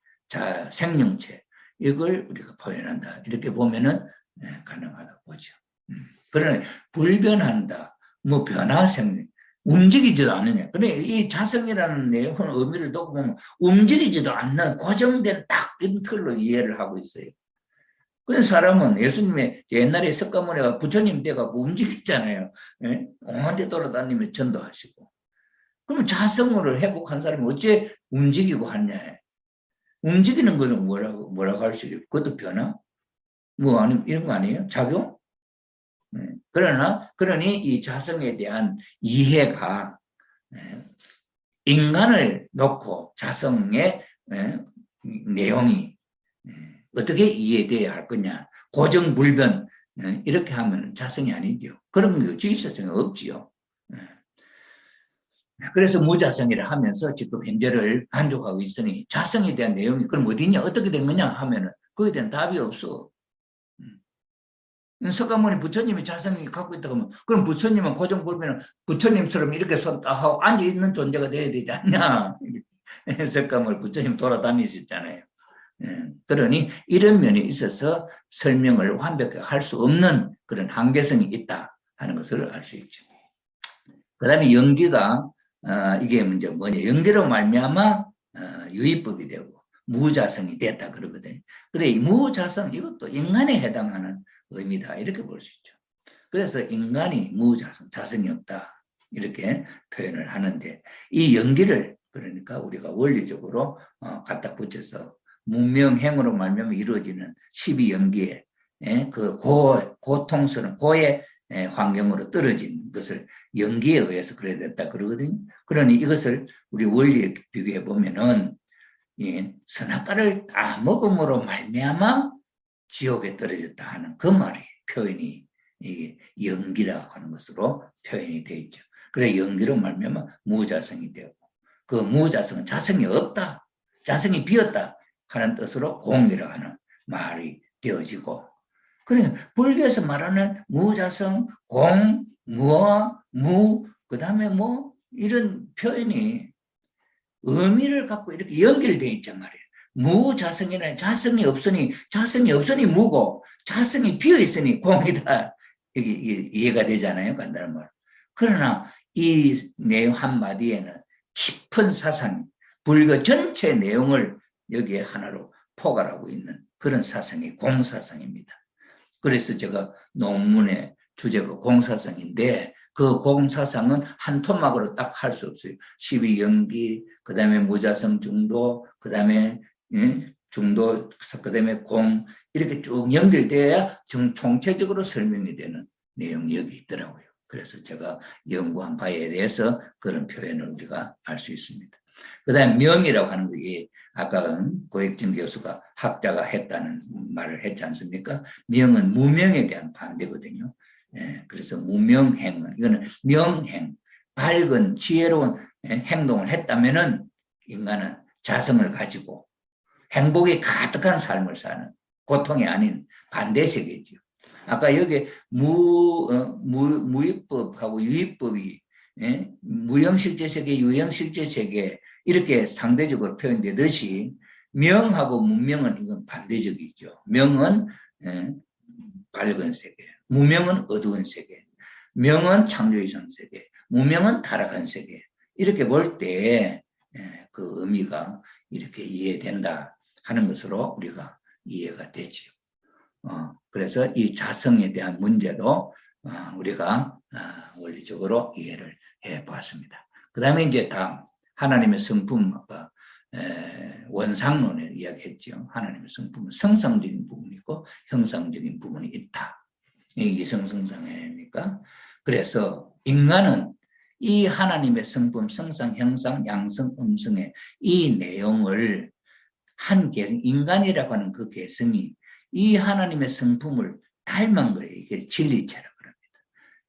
Speaker 1: 생명체, 이걸 우리가 표현한다. 이렇게 보면은 가능하다고 보죠. 그러나 불변한다, 뭐 변화생, 움직이지도 않느냐. 그래, 이 자성이라는 내용은 의미를 두고 보면 움직이지도 않는 고정된 딱 이 틀로 이해를 하고 있어요. 그런 사람은 예수님의 옛날에 석가모니가 부처님 돼가고 움직였잖아요. 예? 온 데 돌아다니며 전도하시고. 그러면 자성을 회복한 사람이 어째 움직이고 하냐. 움직이는 것은 뭐라고 할 수 있어요? 그것도 변화? 뭐, 아니, 이런 거 아니에요? 작용? 그러니 이 자성에 대한 이해가 인간을 놓고 자성의 내용이 어떻게 이해돼야 할 거냐. 고정불변, 이렇게 하면 자성이 아니죠. 그런 거 주의사성이 없지요. 그래서 무자성이라 하면서 지금 현재를 간주하고 있으니 자성에 대한 내용이 그럼 어디냐 어떻게 된 거냐 하면은 거기에 대한 답이 없어. 석가모니 부처님이 자성이 갖고 있다고 하면 그럼 부처님은 고정불변은 부처님처럼 이렇게 손 딱 하고 앉아있는 존재가 돼야 되지 않냐. 석가모니 부처님 돌아다니셨잖아요. 그러니 이런 면에 있어서 설명을 완벽하게 할 수 없는 그런 한계성이 있다 하는 것을 알 수 있죠. 그 다음에 연기가 이게 문제 뭐냐. 연기로 말미암아 유의법이 되고 무자성이 됐다 그러거든요. 그래, 이 무자성 이것도 인간에 해당하는 의미다 이렇게 볼 수 있죠. 그래서 인간이 무자성, 자성이 없다 이렇게 표현을 하는데 이 연기를 그러니까 우리가 원리적으로 갖다 붙여서 문명행으로 말미암아 이루어지는 12연기의 그 고통스러운 고의 환경으로 떨어진 것을 연기에 의해서 그래 됐다 그러거든요. 그러니 이것을 우리 원리에 비교해 보면은 선악과를 다 먹음으로 말미암아 지옥에 떨어졌다 하는 그 말이 표현이 연기라고 하는 것으로 표현이 되어 있죠. 그래 연기로 말미암아 무자성이 되고 그 무자성은 자성이 없다, 자성이 비었다 하는 뜻으로 공이라고 하는 말이 되어지고 그러니까 불교에서 말하는 무자성, 공, 무아, 무, 그 다음에 뭐 이런 표현이 의미를 갖고 이렇게 연결되어 있단 말이에요. 무자성이나 자성이 없으니 무고 자성이 비어있으니 공이다. 이게 이해가 되잖아요. 간단한 말. 그러나 이 내용 한마디에는 깊은 사상, 불교 전체 내용을 여기에 하나로 포괄하고 있는 그런 사상이 공사상입니다. 그래서 제가 논문의 주제가 공사상인데 그 공사상은 한 토막으로 딱 할 수 없어요. 12연기, 그 다음에 무자성 중도, 그 다음에 중도, 그 다음에 공 이렇게 쭉 연결돼야 총체적으로 설명이 되는 내용이 여기 있더라고요. 그래서 제가 연구한 바에 대해서 그런 표현을 우리가 알 수 있습니다. 그 다음에 명이라고 하는 게 아까 고혁진 교수가 학자가 했다는 말을 했지 않습니까? 명은 무명에 대한 반대거든요. 그래서 무명행은 이거는 명행, 밝은 지혜로운 행동을 했다면은 인간은 자성을 가지고 행복이 가득한 삶을 사는 고통이 아닌 반대 세계죠. 아까 여기 무위법하고 유의법이 무형실제세계, 유형실제세계 이렇게 상대적으로 표현되듯이 명하고 문명은 이건 반대적이죠. 명은 밝은 세계, 무명은 어두운 세계, 명은 창조이상 세계, 무명은 타락한 세계 이렇게 볼 때 그 의미가 이렇게 이해된다 하는 것으로 우리가 이해가 되지요. 그래서 이 자성에 대한 문제도 우리가 원리적으로 이해를 해보았습니다. 그 다음에 이제 다음 하나님의 성품, 아까 원상론을 이야기했죠. 하나님의 성품은 성성적인 부분이 있고 형상적인 부분이 있다. 이성성상이니까. 그래서 인간은 이 하나님의 성품, 성상, 형상, 양성, 음성의 이 내용을 한 개성, 인간이라고 하는 그 개성이 이 하나님의 성품을 닮은 거예요. 이게 진리체라고 합니다.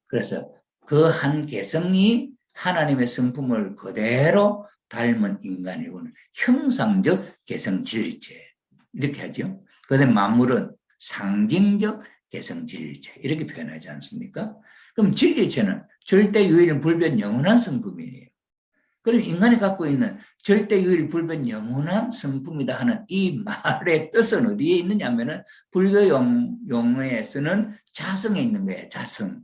Speaker 1: 그래서 그 한 개성이 하나님의 성품을 그대로 닮은 인간이고는 형상적 개성 진리체 이렇게 하죠. 그다음에 만물은 상징적 개성 진리체 이렇게 표현하지 않습니까? 그럼 진리체는 절대 유일 불변 영원한 성품이에요. 그럼 인간이 갖고 있는 절대 유일 불변 영원한 성품이다 하는 이 말의 뜻은 어디에 있느냐 하면은 불교 용어에서는 자성에 있는 거예요. 자성.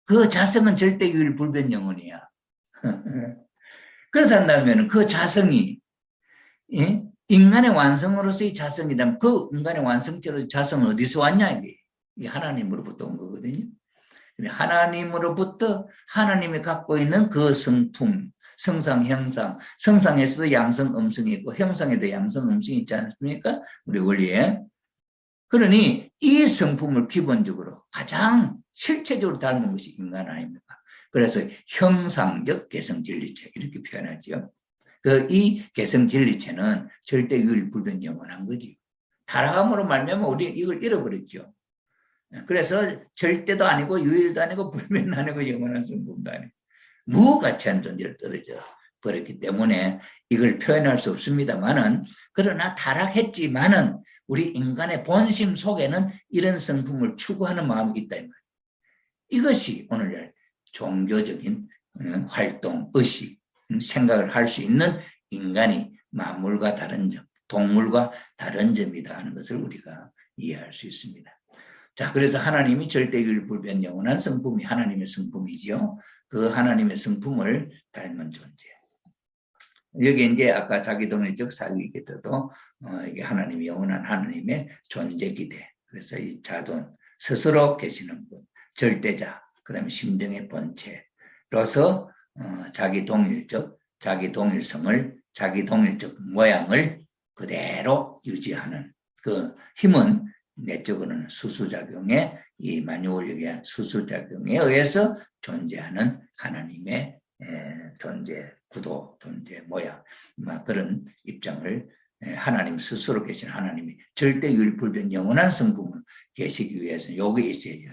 Speaker 1: 그 자성은 절대 유일 불변 영원이야. 그렇다면 그 자성이 인간의 완성으로서의 자성이라면 그 인간의 완성체로 자성은 어디서 왔냐 이게 하나님으로부터 온 거거든요. 하나님으로부터 하나님이 갖고 있는 그 성품, 성상, 형상, 성상에서도 양성, 음성이 있고 형상에도 양성, 음성이 있지 않습니까? 우리 원리에. 그러니 이 성품을 기본적으로 가장 실체적으로 닮은 것이 인간 아닙니까? 그래서 형상적 개성진리체 이렇게 표현하죠. 이 개성진리체는 절대 유일 불변 영원한 거지. 타락함으로 말미암아 우리 이걸 잃어버렸죠. 그래서 절대도 아니고 유일도 아니고 불변도 아니고 영원한 성품도 아니고 무가치한 존재를 떨어져 버렸기 때문에 이걸 표현할 수 없습니다만은 그러나 타락했지만은 우리 인간의 본심 속에는 이런 성품을 추구하는 마음이 있다 이 말이에요. 이것이 오늘날 종교적인 활동, 의식, 생각을 할 수 있는 인간이 만물과 다른 점, 동물과 다른 점이다 하는 것을 우리가 이해할 수 있습니다. 자, 그래서 하나님이 절대유일 불변 영원한 성품이 하나님의 성품이죠. 그 하나님의 성품을 닮은 존재. 여기 이제 아까 자기동일적 사유이기도 이게 하나님이 영원한 하나님의 존재 기대. 그래서 이 자존 스스로 계시는 분, 절대자, 그다음에 심정의 본체로서 자기 동일성을 자기 동일적 모양을 그대로 유지하는 그 힘은 내적으로는 수수작용에 이 만유원력의 수수작용에 의해서 존재하는 하나님의 존재 구도, 존재 모양 그런 입장을 하나님 스스로 계신 하나님이 절대 유일불변 영원한 성품을 계시기 위해서 요게 있어야죠.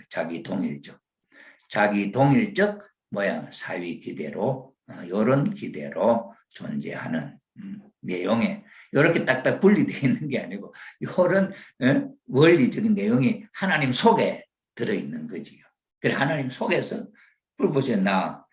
Speaker 1: 자기 동일적 모양 사위 기대로 이런 기대로 존재하는 내용에 이렇게 딱딱 분리되어 있는 게 아니고 이런 원리적인 내용이 하나님 속에 들어있는 거지요. 그래 하나님 속에서 보세요. 나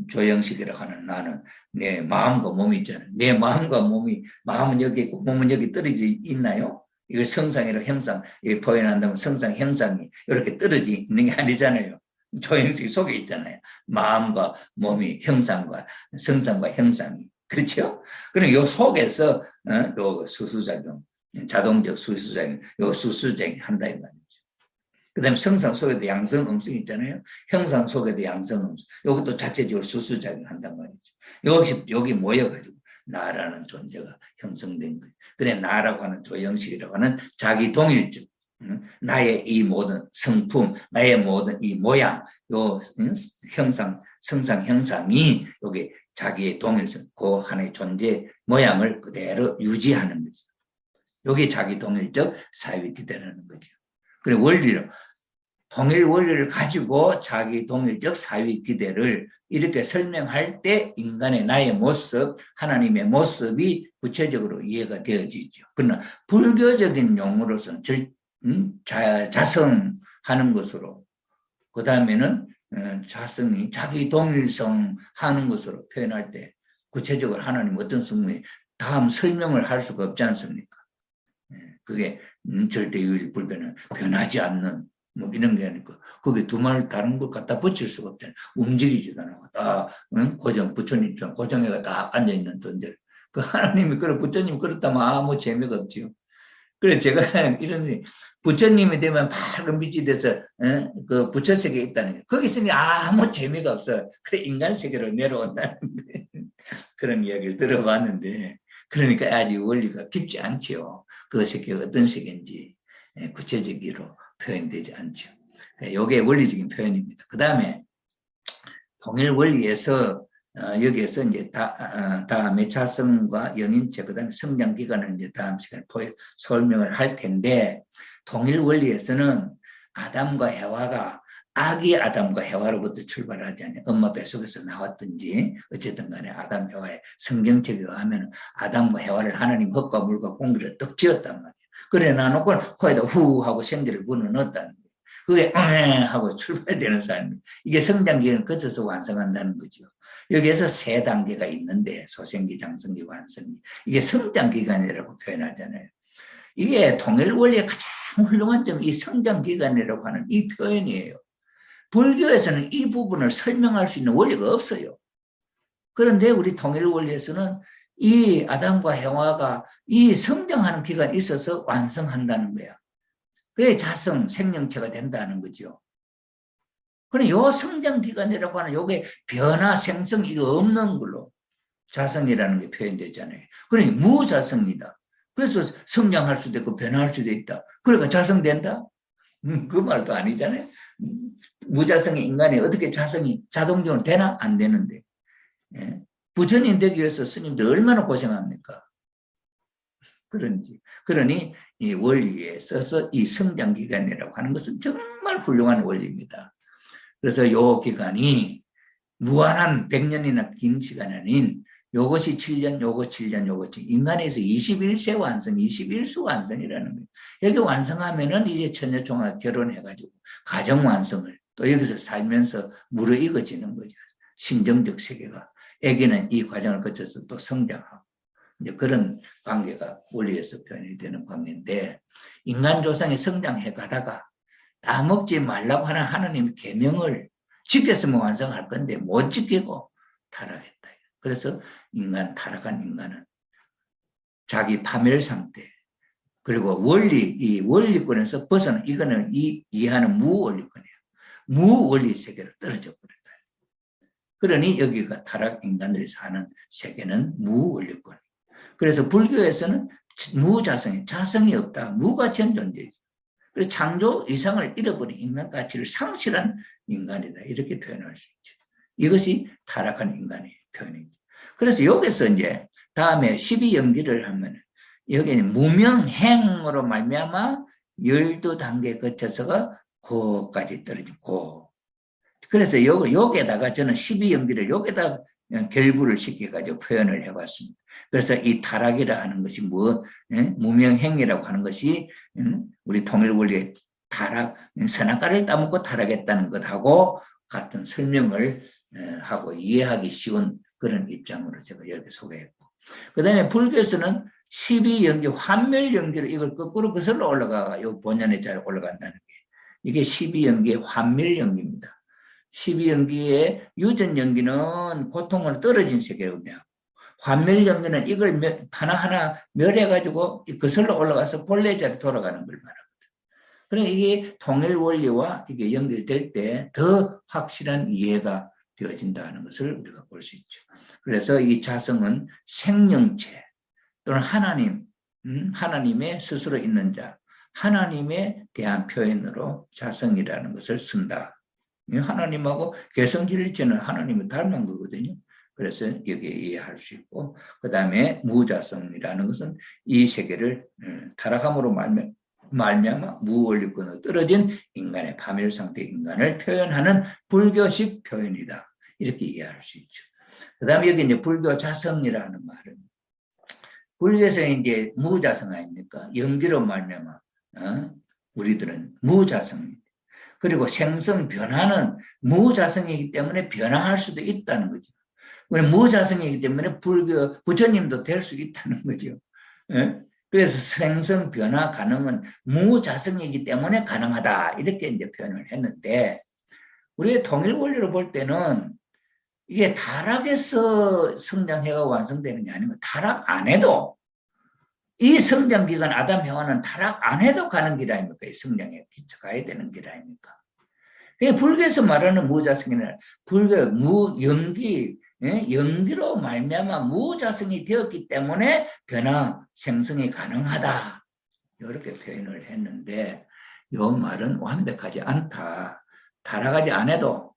Speaker 1: 조영식이라고 하는 나는 내 마음과 몸이 있잖아요. 내 마음과 몸이 마음은 여기 있고 몸은 여기 떨어져 있나요? 이걸 성상이라 형상 표현한다면 성상 형상이 이렇게 떨어져 있는 게 아니잖아요. 조영식 속에 있잖아요. 마음과 몸이 형상과 성상과 형상이 그렇죠? 그럼 요 속에서 요 수수작용, 자동적 수수작용, 요 수수작용 한다 이 말이죠. 그다음에 성상 속에도 양성, 음성이 있잖아요. 형상 속에도 양성, 음성. 이것도 자체적으로 수수작용 한단 말이죠. 여기 모여가지고 나라는 존재가 형성된 거예요. 그래 나라고 하는 조영식이라고 하는 자기 동일적, 나의 이 모든 성품, 나의 모든 이 모양, 요 형상, 성상 형상이 여기 자기의 동일성, 그 하나의 존재 모양을 그대로 유지하는 거죠. 여기 자기 동일적 사유이 기대라는 거죠. 그리고 원리로 동일 원리를 가지고 자기 동일적 사유이 기대를 이렇게 설명할 때 인간의 나의 모습, 하나님의 모습이 구체적으로 이해가 되어지죠. 그러나 불교적인 용어로서는 자성하는 것으로 그 다음에는 자성이 자기 동일성 하는 것으로 표현할 때 구체적으로 하나님 어떤 성품이 다음 설명을 할 수가 없지 않습니까? 그게 절대 유일 불변은 변하지 않는 뭐 이런 게 아니고 거기에 두 말 다른 것 갖다 붙일 수가 없잖아요. 움직이지도 않고 다 고정 부처님처럼 고정해가 다 앉아있는 존재 그 하나님이 그렇고 부처님이 그렇다면 아무 재미가 없지요. 그래서 제가 이런 부처님이 되면 밝은 빛이 돼서 그 부처 세계에 있다는 거예요. 거기 있으니 아무 재미가 없어요. 그래 인간 세계로 내려온다는 그런 이야기를 들어봤는데 그러니까 아직 원리가 깊지 않지요. 그 세계가 어떤 세계인지 구체적으로 표현되지 않죠. 이게 원리적인 표현입니다. 그 다음에 통일 원리에서 여기에서 이제 다음에 자성과 영인체, 그 다음에 성장 기간을 이제 다음 시간에 설명을 할 텐데, 통일 원리에서는 아담과 해와가 아기 아담과 해와로부터 출발하잖아요. 엄마 뱃속에서 나왔든지, 어쨌든 간에 아담, 해와의 성경책에 의하면 아담과 해와를 하나님 흙과 물과 공기를 떡 지었단 말이에요. 그래 놔놓고 코에다 후 하고 생기를 불어넣었다는 거예요. 그게 하고 출발되는 삶입니다. 이게 성장 기간을 거쳐서 완성한다는 거죠. 여기에서 세 단계가 있는데 소생기, 장성기, 완성기. 이게 성장 기간이라고 표현하잖아요. 이게 통일 원리의 가장 훌륭한 점이 이 성장 기간이라고 하는 이 표현이에요. 불교에서는 이 부분을 설명할 수 있는 원리가 없어요. 그런데 우리 통일 원리에서는 이 아담과 해와가 이 성장하는 기간이 있어서 완성한다는 거야. 그래 자성, 생명체가 된다는 거죠. 그래 요 성장 기간이라고 하는 요게 변화, 생성 이거 없는 걸로 자성이라는 게 표현되잖아요. 그러니 무자성이다. 그래서 성장할 수도 있고 변화할 수도 있다. 그러니까 자성된다? 그 말도 아니잖아요. 무자성의 인간이 어떻게 자성이 자동적으로 되나? 안 되는데. 예? 부처님 되기 위해서 스님들 얼마나 고생합니까? 그러니 이 원리에 써서 이 성장 기간이라고 하는 것은 정말 훌륭한 원리입니다. 그래서 이 기간이 무한한 100년이나 긴 시간이 아닌 요것이 7년, 요것 7년, 요것 인간에서 21세 완성, 21수 완성이라는 거예요. 여기 완성하면은 이제 처녀종합 결혼해가지고 가정 완성을 또 여기서 살면서 무르익어지는 거죠. 심정적 세계가. 애기는 이 과정을 거쳐서 또 성장하고 이제 그런 관계가 원리에서 표현이 되는 관계인데 인간 조상이 성장해 가다가 따먹지 말라고 하는 하나님의 계명을 지켰으면 완성할 건데 못 지키고 타락했다. 그래서 타락한 인간은 자기 파멸 상태 그리고 이 원리권에서 벗어나 이거는 이해하는 무원리권이에요. 무원리 세계로 떨어져 버렸다. 그러니 여기가 타락 인간들이 사는 세계는 무원리권. 그래서 불교에서는 무자성이 자성이 없다. 무가치한 존재이죠. 그래서 창조 이상을 잃어버린 인간 가치를 상실한 인간이다. 이렇게 표현할 수 있죠. 이것이 타락한 인간의 표현이죠. 그래서 여기서 이제 다음에 12연기를 하면 여기는 무명행으로 말미암아 12단계 거쳐서가 고까지 떨어지고 그래서 여기에다가 저는 12연기를 여기에다 결부를 시켜가지고 표현을 해봤습니다. 그래서 이 타락이라 하는 것이 무명행이라고 하는 것이 우리 통일원리의 타락, 선악과를 따먹고 타락했다는 것하고 같은 설명을 하고 이해하기 쉬운 그런 입장으로 제가 여기 소개했고. 그 다음에 불교에서는 12연기, 환멸연기로 이걸 거꾸로 거슬러 올라가, 요 본연의 자리에 올라간다는 게. 이게 12연기의 환멸연기입니다. 12연기의 유전연기는 고통으로 떨어진 세계를 의미하고, 환멸연기는 이걸 하나하나 멸해가지고 거슬러 올라가서 본래 자리에 돌아가는 걸 말합니다. 그러니까 이게 통일 원리와 이게 연결될 때 더 확실한 이해가 되어진다는 것을 우리가 볼 수 있죠. 그래서 이 자성은 생명체 또는 하나님의 스스로 있는 자, 하나님에 대한 표현으로 자성이라는 것을 쓴다. 하나님하고 개성질리체는 하나님을 닮은 거거든요. 그래서 여기에 이해할 수 있고, 그 다음에 무자성이라는 것은 이 세계를 타락함으로 말미암아 무원리권으로 떨어진 인간의 파멸 상태 인간을 표현하는 불교식 표현이다. 이렇게 이해할 수 있죠. 그 다음에 여기 이제 불교 자성이라는 말은 불교에서 이제 무자성 아닙니까? 연기로 말미암아 우리들은 무자성입니다. 그리고 생성 변화는 무자성이기 때문에 변화할 수도 있다는 거죠. 무자성이기 때문에 부처님도 될 수 있다는 거죠. 그래서 생성 변화 가능은 무자성이기 때문에 가능하다. 이렇게 이제 표현을 했는데, 우리의 통일 원리로 볼 때는 이게 타락에서 성장해가 완성되는 게 아니고 타락 안 해도 이 성장기간 아담 형아는 타락 안 해도 가는 길 아닙니까? 이 성장에 기초가야 되는 길 아닙니까? 그냥 불교에서 말하는 무자성이는 불교 무연기, 연기로 말미암아 무자성이 되었기 때문에 변화 생성이 가능하다. 이렇게 표현을 했는데 이 말은 완벽하지 않다. 타락하지 않아도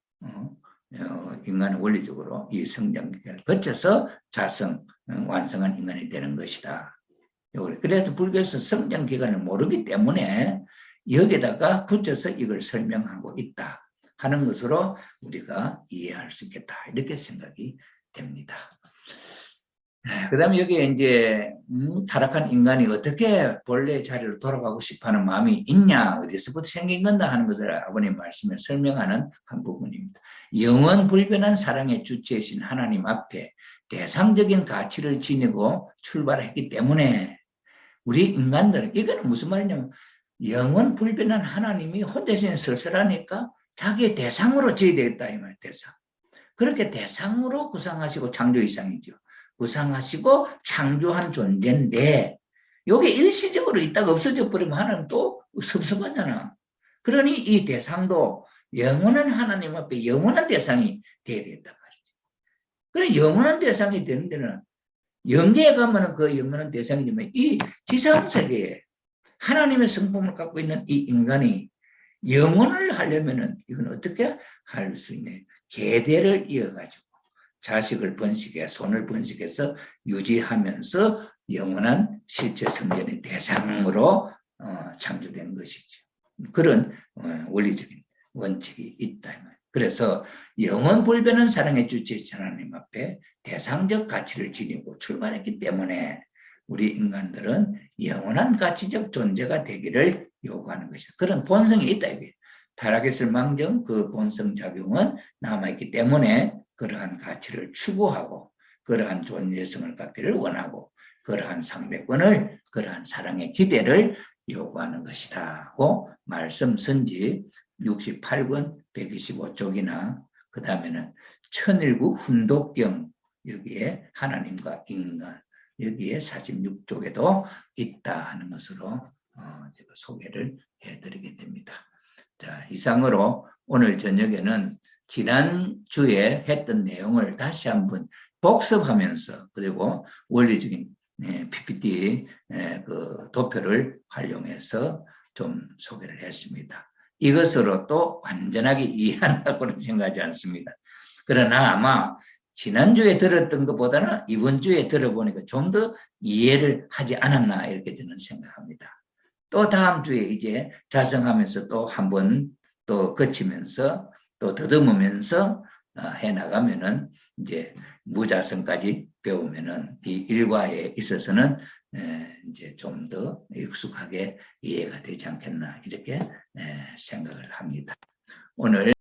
Speaker 1: 인간은 원리적으로 이 성장기를 거쳐서 자성, 완성한 인간이 되는 것이다. 그래서 불교에서 성장 기간을 모르기 때문에 여기다가 붙여서 이걸 설명하고 있다 하는 것으로 우리가 이해할 수 있겠다. 이렇게 생각이 됩니다. 그 다음에 여기에 이제, 타락한 인간이 어떻게 본래 자리로 돌아가고 싶어 하는 마음이 있냐, 어디서부터 생긴 건다 하는 것을 아버님 말씀에 설명하는 한 부분입니다. 영원 불변한 사랑의 주체이신 하나님 앞에 대상적인 가치를 지니고 출발했기 때문에 우리 인간들은, 이거는 무슨 말이냐면, 영원 불변한 하나님이 혼자서는 쓸쓸하니까 자기의 대상으로 지어야 되겠다, 이 말, 대상. 그렇게 대상으로 구상하시고 창조 이상이죠. 구상하시고 창조한 존재인데, 요게 일시적으로 있다가 없어져 버리면 하나님 또 섭섭하잖아. 그러니 이 대상도 영원한 하나님 앞에 영원한 대상이 되어야 된단 말이지. 그래, 영원한 대상이 되는 데는 영계에 가면은 그 영원한 대상이지만 이 지상세계에 하나님의 성품을 갖고 있는 이 인간이 영원을 하려면은 이건 어떻게 할 수 있냐. 계대를 이어가지고 자식을 번식해 손을 번식해서 유지하면서 영원한 실체 성전의 대상으로 창조된 것이죠. 그런 원리적인 원칙이 있다. 그래서 영원 불변한 사랑의 주체이신 하나님 앞에 대상적 가치를 지니고 출발했기 때문에 우리 인간들은 영원한 가치적 존재가 되기를 요구하는 것이다. 그런 본성이 있다. 이게. 타락했을 망정 그 본성작용은 남아있기 때문에 그러한 가치를 추구하고 그러한 존재성을 갖기를 원하고 그러한 상대권을 그러한 사랑의 기대를 요구하는 것이다 고 말씀 선지 68권 125쪽이나 그 다음에는 천일구 훈독경 여기에 하나님과 인간 여기에 46쪽에도 있다 하는 것으로 제가 소개를 해드리게 됩니다. 자, 이상으로 오늘 저녁에는 지난주에 했던 내용을 다시 한번 복습하면서 그리고 원리적인 PPT 그 도표를 활용해서 좀 소개를 했습니다. 이것으로 또 완전하게 이해한다고는 생각하지 않습니다. 그러나 아마 지난주에 들었던 것보다는 이번 주에 들어보니까 좀 더 이해를 하지 않았나 이렇게 저는 생각합니다. 또 다음 주에 이제 자성하면서 또 한 번 또 거치면서 또 더듬으면서 해나가면은 이제 무자성까지 배우면은 이 일과에 있어서는 이제 좀 더 익숙하게 이해가 되지 않겠나 이렇게 생각을 합니다. 오늘